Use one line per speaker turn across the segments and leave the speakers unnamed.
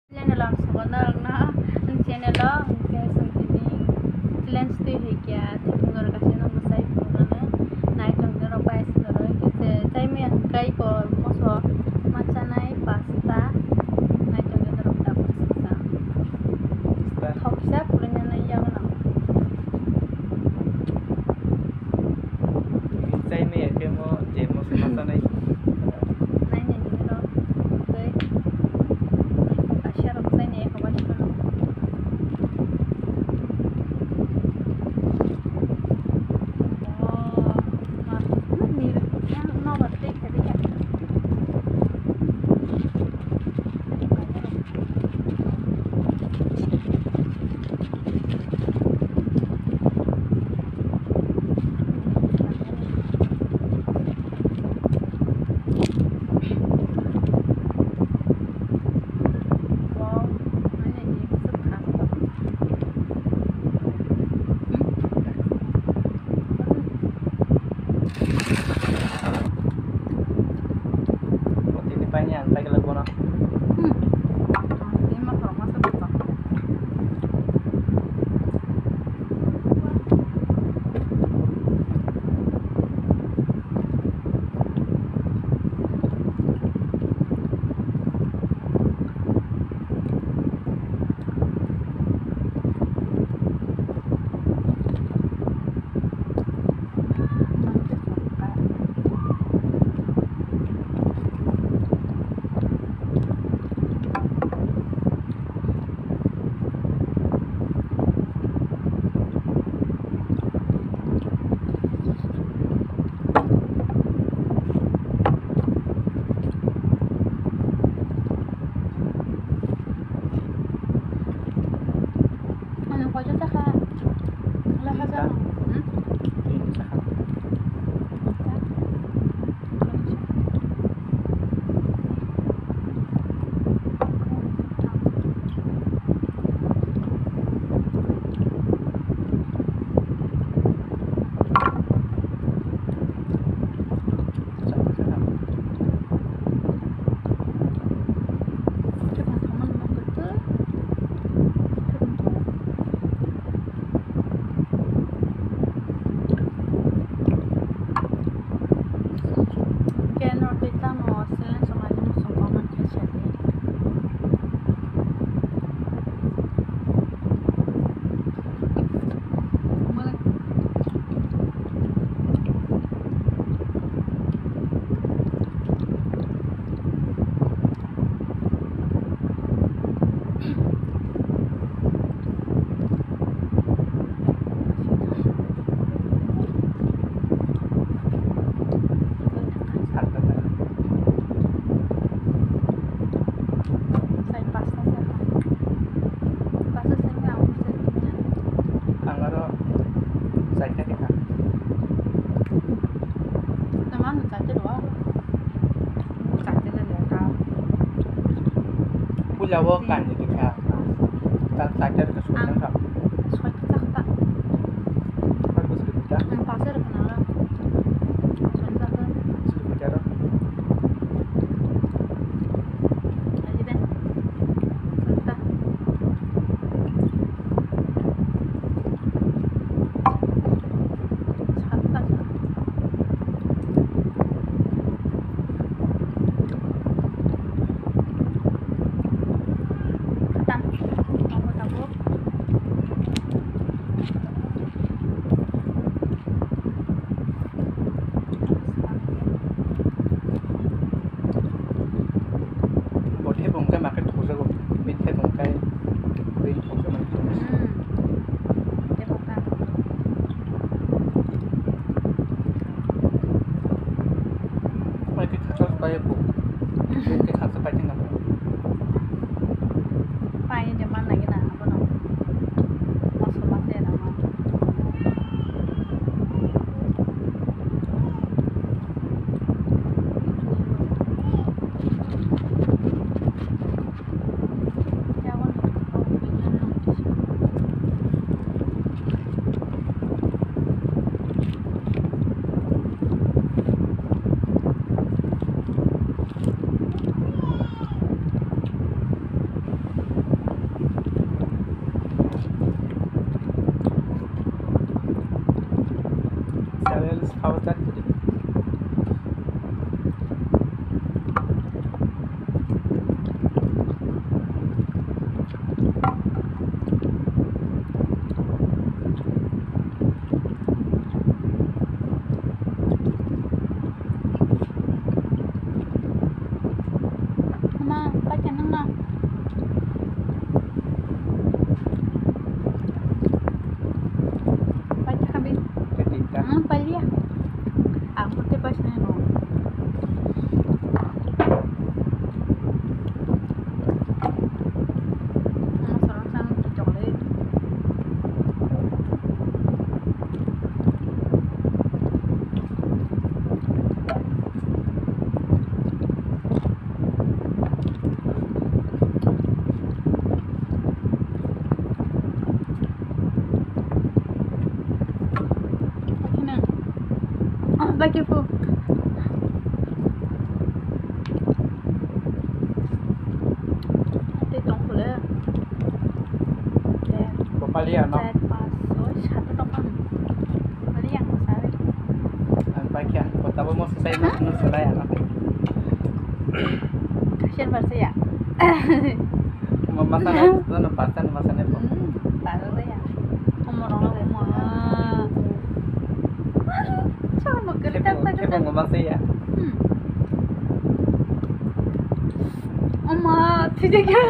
Channel am sebenarnya channel kayak sentini challenge tu hekia tengok kasih nama saya pun naik tengok apa esok kita saya yang kai por moso macam naik pasta naik tengok apa pasta hoksa punya naik yang mana
saya ni ya mau jemo semasa naik panjang saya kalau kono Jawakan gitu ya. Tak sadar kesulitan tak.
Suatu tak.
Bagus gitu ya.
Yang pasir kenal. Suatu tak.
Sudah dah.
Lagi deh. Tak. Suatu tak. Aku tahu.
Kalian haus kan jadi.
Mama, baca nana. Baca kami.
Ketika
Palia. Aku te pas neno. Sarang sang coklat. Baca po. Ate tong pula.
Papalia no.
Set pas. Oh, satu tokan. Bali yang masari.
Ang pakya. Kota mo sa saya no selaya no.
Kasian bahasa ya.
Memasak itu no pasan masaknya po.
Bahasa saya. Ngomong mah. Jangan magertak
Kepo ngomong ya.
Oma, tidak ya.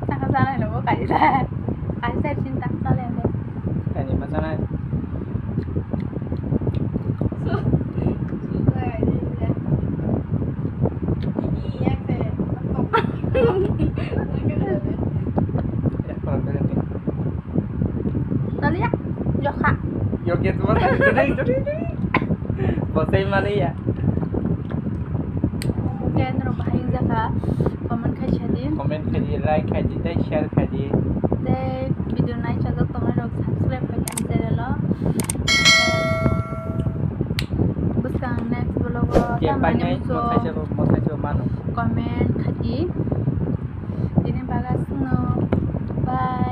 Tak kesana loh, kaisa. Kaisa cinta kalian deh.
Kani masana.
Suka aja ya. Ini ya kayak
Ya kurang berhenti.
Tali ya, Joka.
Yogi itu mana? Jadi. Bosai mana ya?
Dan rupahin zaka. Komen kajian.
Komen kaji, like kaji, dan share kaji.
Deh, video naik contoh teman dok subscribe kajian channel. Buskan next vlog.
Kampanye mau saya mana?
Komen kaji. Ini bagas no. Bye.